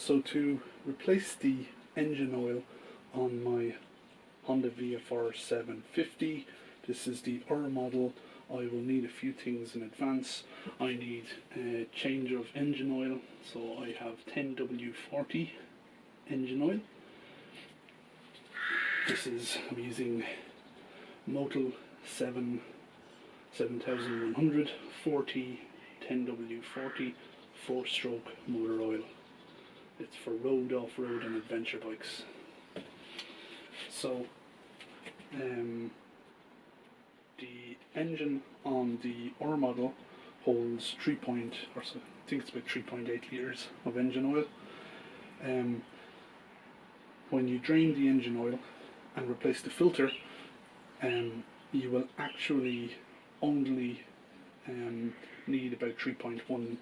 So to replace the engine oil on my Honda VFR 750, this is the R model, I will need a few things in advance. I need a change of engine oil, so I have 10W40 engine oil. I'm using Motul 7100 40 10W40 4-stroke motor oil. It's for road, off-road and adventure bikes. So the engine on the R model holds I think it's about 3.8 litres of engine oil. When you drain the engine oil and replace the filter, you will actually only need about 3.1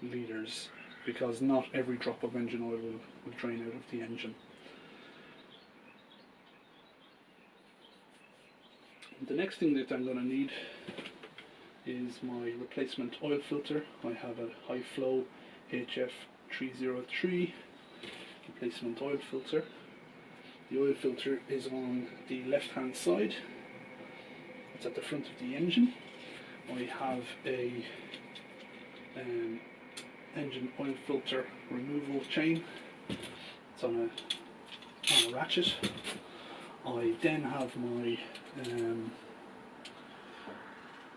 litres, because not every drop of engine oil will drain out of the engine. The next thing that I'm going to need is my replacement oil filter. I have a high flow HF303 replacement oil filter. The oil filter is on the left hand side. It's at the front of the engine. I have a engine oil filter removal chain. It's on a ratchet. I then have my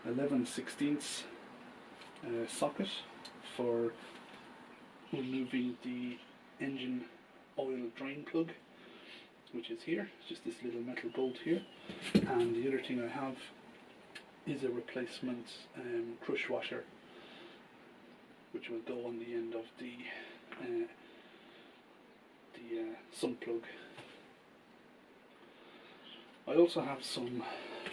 11/16 socket for removing the engine oil drain plug, which is here. It's just this little metal bolt here. And the other thing I have is a replacement crush washer, which will go on the end of the sump plug. I also have some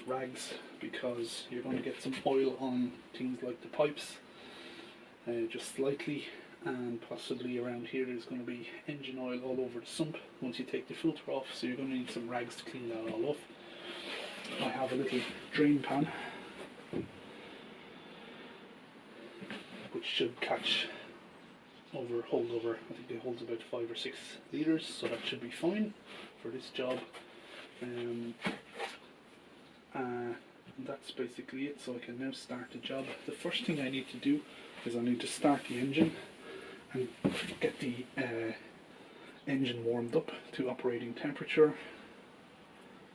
rags, because you're going to get some oil on things like the pipes, just slightly, and possibly around here there's going to be engine oil all over the sump once you take the filter off, so you're going to need some rags to clean that all off. I have a little drain pan which should hold over, I think it holds about 5 or 6 litres, so that should be fine for this job. And that's basically it, so I can now start the job. The first thing I need to do is I need to start the engine and get the engine warmed up to operating temperature,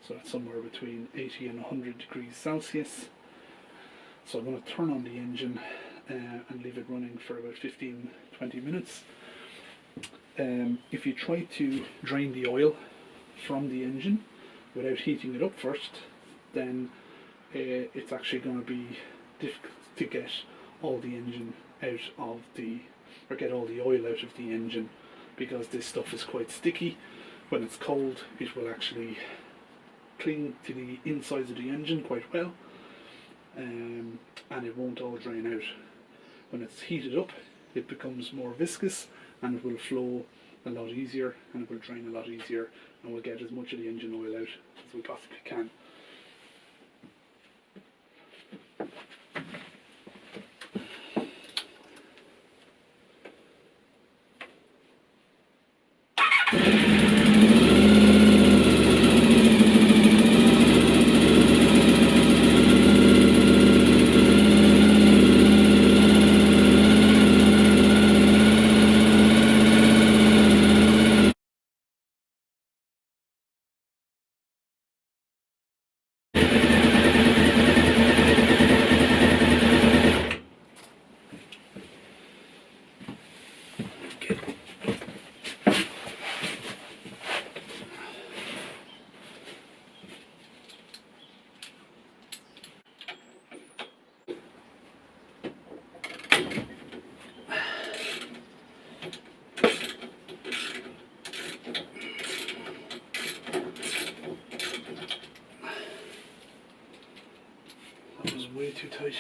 so that's somewhere between 80 and 100 degrees Celsius. So I'm going to turn on the engine and leave it running for about 15-20 minutes. If you try to drain the oil from the engine without heating it up first, then it's actually going to be difficult to get all the engine out of get all the oil out of the engine, because this stuff is quite sticky. When it's cold, it will actually cling to the insides of the engine quite well, and it won't all drain out. When it's heated up, it becomes more viscous and it will flow a lot easier, and it will drain a lot easier, and we'll get as much of the engine oil out as we possibly can. That was way too tight.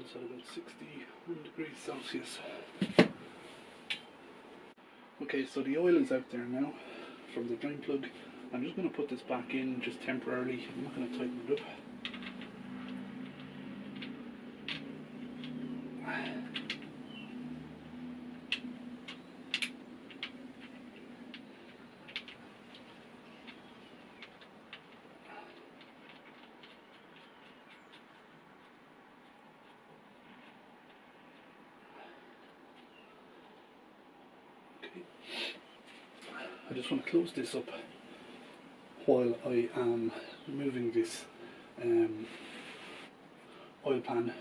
it's at about 61 degrees Celsius. Okay, so the oil is out there now from the drain plug. I'm just going to put this back in just temporarily. I'm not going to tighten it up. I just want to close this up while I am removing this oil pan,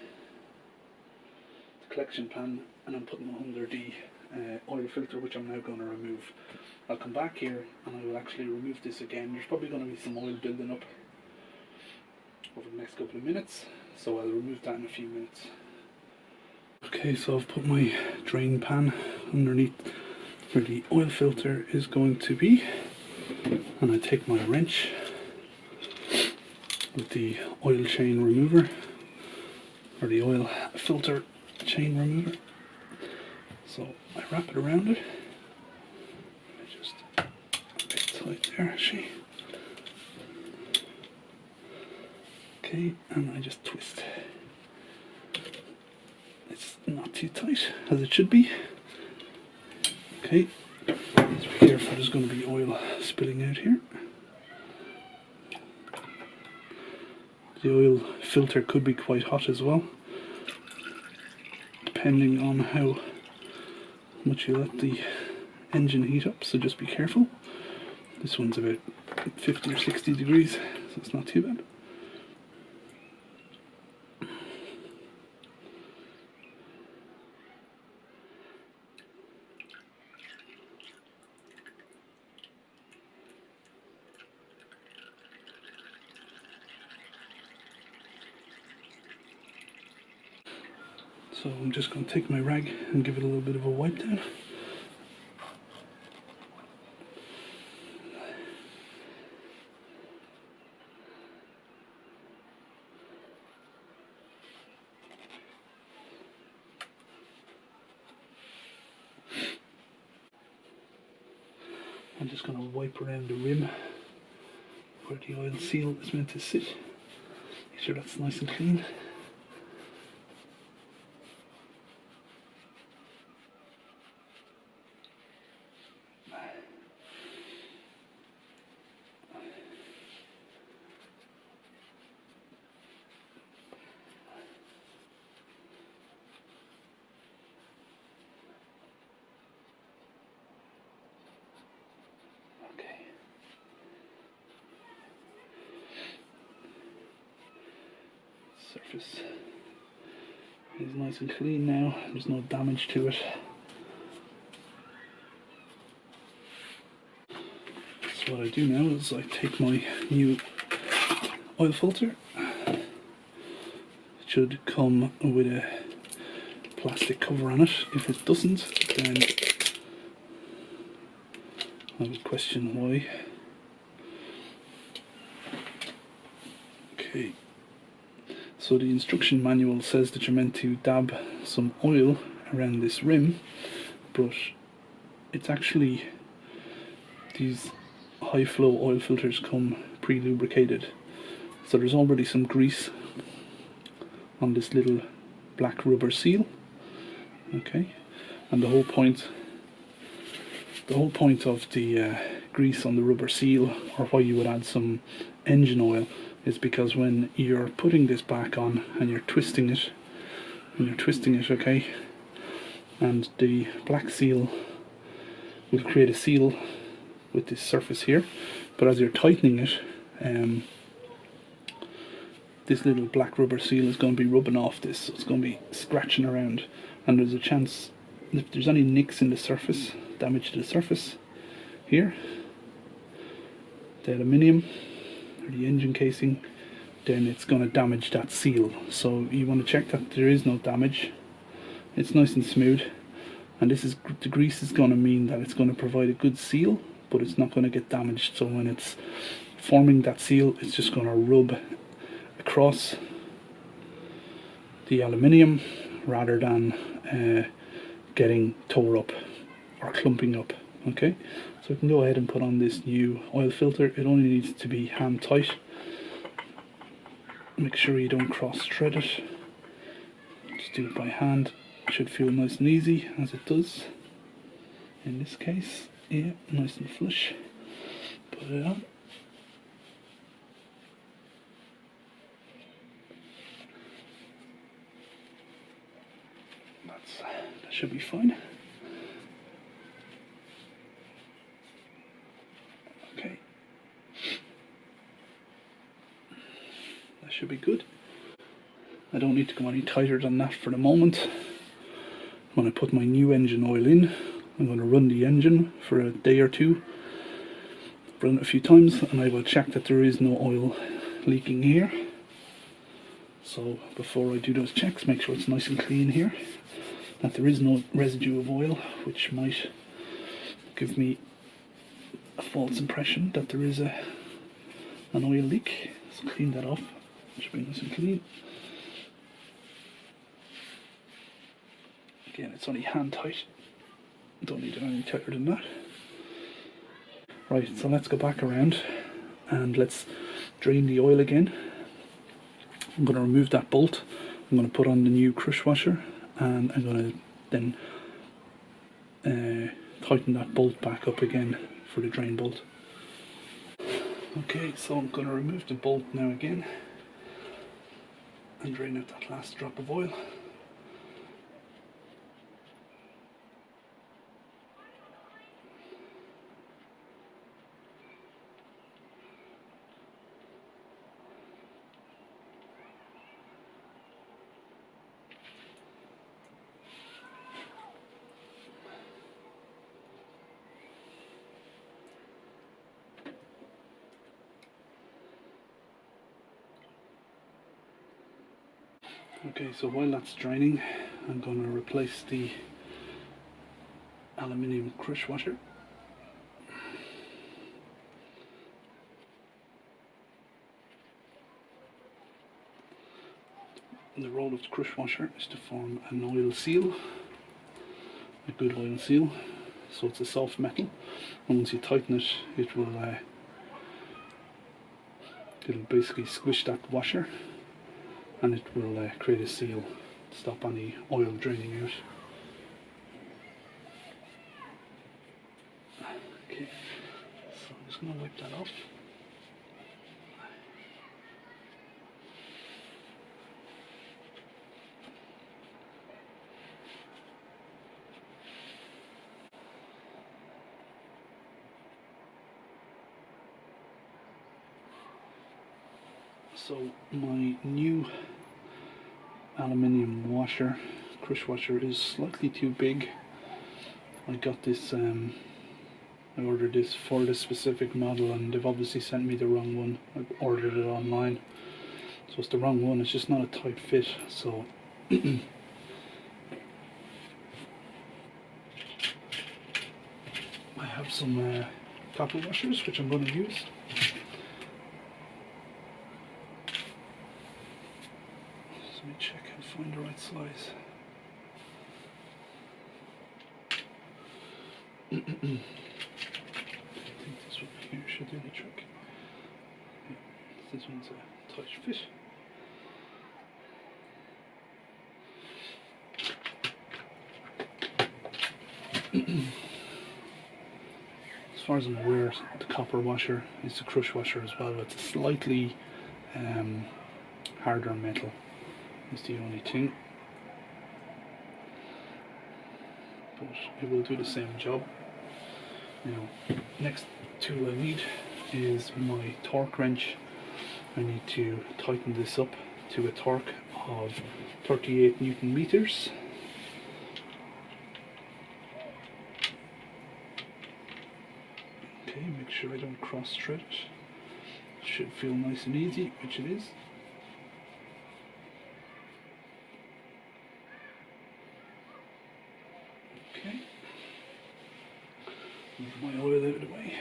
the collection pan, and I'm putting it under the oil filter, which I'm now going to remove. I'll come back here and I will actually remove this again. There's probably going to be some oil building up over the next couple of minutes, so I'll remove that in a few minutes. Okay, so I've put my drain pan underneath where the oil filter is going to be, and I take my wrench with the oil chain remover, or the oil filter chain remover. So I wrap it around it. Just a bit tight there actually. Okay, and I just twist. It's not too tight, as it should be. Okay, let's be careful, there's going to be oil spilling out here. The oil filter could be quite hot as well, depending on how much you let the engine heat up, so just be careful. This one's about 50 or 60 degrees, so it's not too bad. So I'm just going to take my rag and give it a little bit of a wipe down. I'm just going to wipe around the rim where the oil seal is meant to sit. Make sure that's nice and clean. Surface is nice and clean now, there's no damage to it. So what I do now is I take my new oil filter. It should come with a plastic cover on it. If it doesn't, then I would question why. Okay. So the instruction manual says that you're meant to dab some oil around this rim, but it's actually, these high flow oil filters come pre-lubricated, so there's already some grease on this little black rubber seal. Okay, and the whole point of the grease on the rubber seal, or why you would add some engine oil, is because when you're putting this back on and you're twisting it, okay, and the black seal will create a seal with this surface here, but as you're tightening it, this little black rubber seal is going to be rubbing off this, so it's going to be scratching around, and there's a chance, if there's any nicks in the surface, damage to the surface here, the aluminium or the engine casing, then it's going to damage that seal. So you want to check that there is no damage, it's nice and smooth, and this is, the grease is going to mean that it's going to provide a good seal, but it's not going to get damaged. So when it's forming that seal, it's just going to rub across the aluminium rather than getting tore up or clumping up. Okay, so we can go ahead and put on this new oil filter. It only needs to be hand tight. Make sure you don't cross thread it. Just do it by hand. It should feel nice and easy, as it does in this case. Yeah, nice and flush. Put it on. That should be fine. Okay. That should be good. I don't need to go any tighter than that for the moment. When I put my new engine oil in, I'm going to run the engine for a day or two. Run it a few times and I will check that there is no oil leaking here. So before I do those checks, make sure it's nice and clean here, that there is no residue of oil, which might give me a false impression that there is an oil leak. So clean that off. It should be nice and clean. Again, it's only hand tight. Don't need it any tighter than that. Right, so let's go back around and let's drain the oil again. I'm going to remove that bolt. I'm going to put on the new crush washer and I'm going to then tighten that bolt back up again for the drain bolt. Okay, so I'm going to remove the bolt now again and drain out that last drop of oil. Okay, so while that's draining, I'm going to replace the aluminium crush washer. The role of the crush washer is to form an oil seal, a good oil seal, so it's a soft metal, and once you tighten it, it'll basically squish that washer and it will create a seal to stop any oil draining out. Okay, so I'm just going to wipe that off. So my new aluminium washer, crush washer, is slightly too big. I got this, I ordered this for this specific model and they've obviously sent me the wrong one. I ordered it online, so it's the wrong one. It's just not a tight fit, so I have some copper washers which I'm going to use. Let me check and find the right size. I think this one here should do the trick. Yeah, this one's a tight fit. As far as I'm aware, the copper washer is the crush washer as well. It's a slightly harder metal. Is the only thing, but it will do the same job. Now, next tool I need is my torque wrench. I need to tighten this up to a torque of 38 Newton meters. Okay, make sure I don't cross thread it. Should feel nice and easy, which it is. Okay, move my oil out of the way.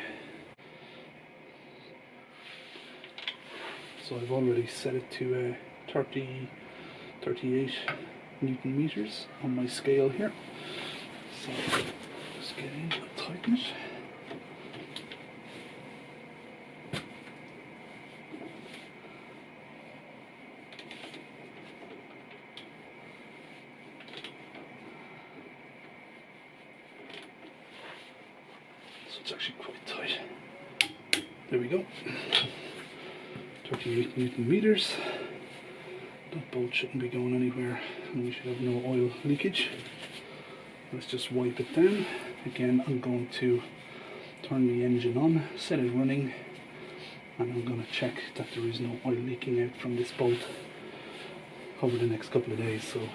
So I've already set it to 38 38 Newton meters on my scale here. So just get in and tighten it. So it's actually quite tight. There we go. 38 Newton meters. That bolt shouldn't be going anywhere and we should have no oil leakage. Let's just wipe it down. Again, I'm going to turn the engine on, set it running, and I'm going to check that there is no oil leaking out from this bolt over the next couple of days. So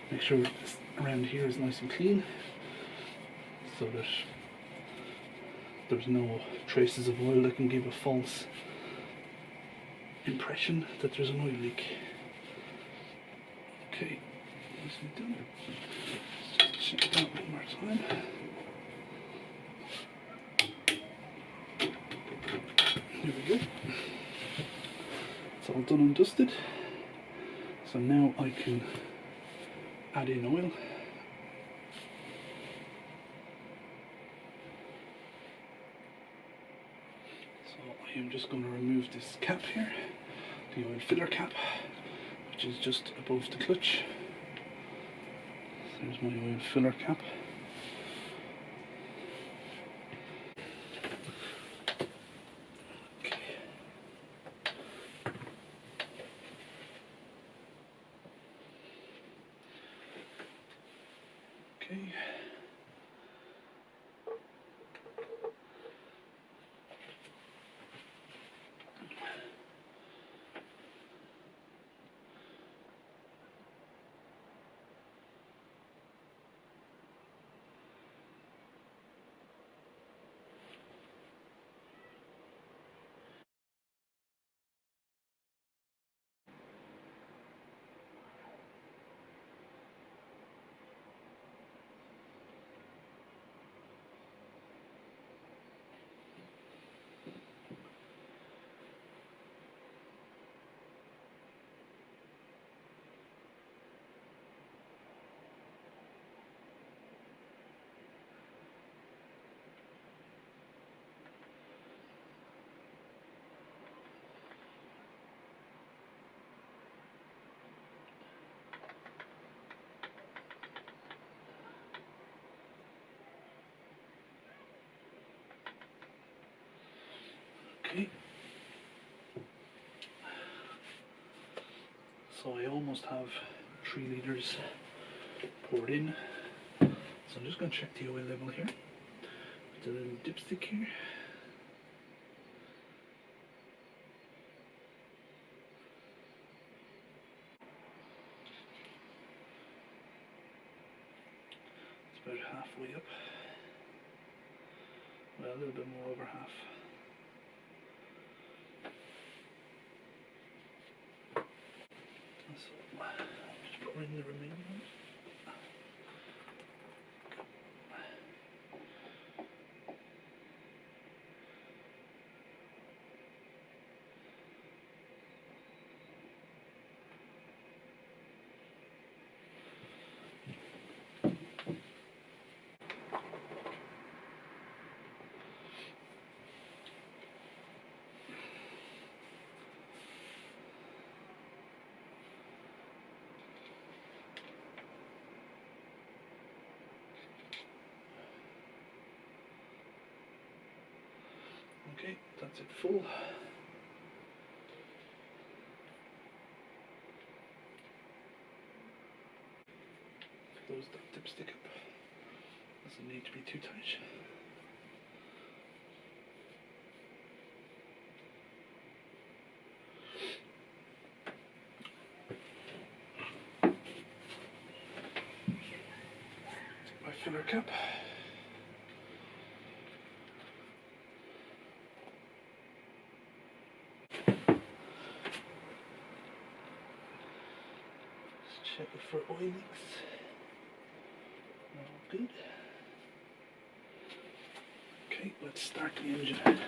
make sure this around here is nice and clean so that there's no traces of oil that can give a false impression that there's an oil leak. Okay, nicely done. Let's just check that one more time. There we go. It's all done and dusted. So now I can add in oil. So I am just going to remove this cap here, the oil filler cap, which is just above the clutch. There's my oil filler cap. Okay. Okay. So I almost have 3 litres poured in. So I'm just going to check the oil level here with a little dipstick here. It's about halfway up. Well, a little bit more over half. So just pour in the remaining ones. Okay, that's it full. Close that dipstick up. Doesn't need to be too tight. Take my filler cap. Check it for oil leaks. All good. Okay, let's start the engine.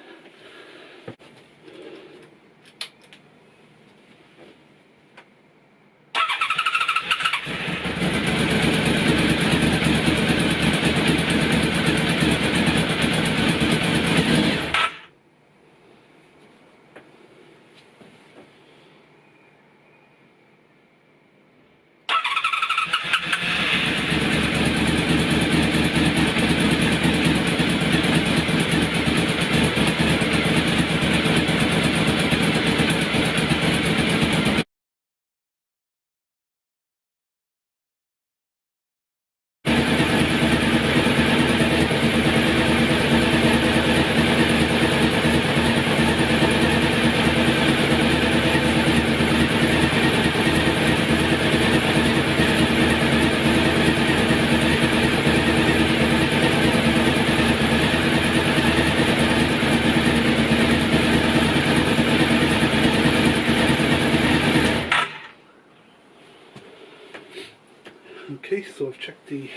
Okay, so I've checked the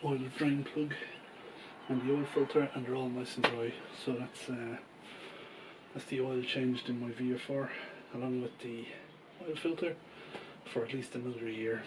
oil drain plug and the oil filter, and they're all nice and dry. So that's the oil changed in my VFR, along with the oil filter, for at least another year.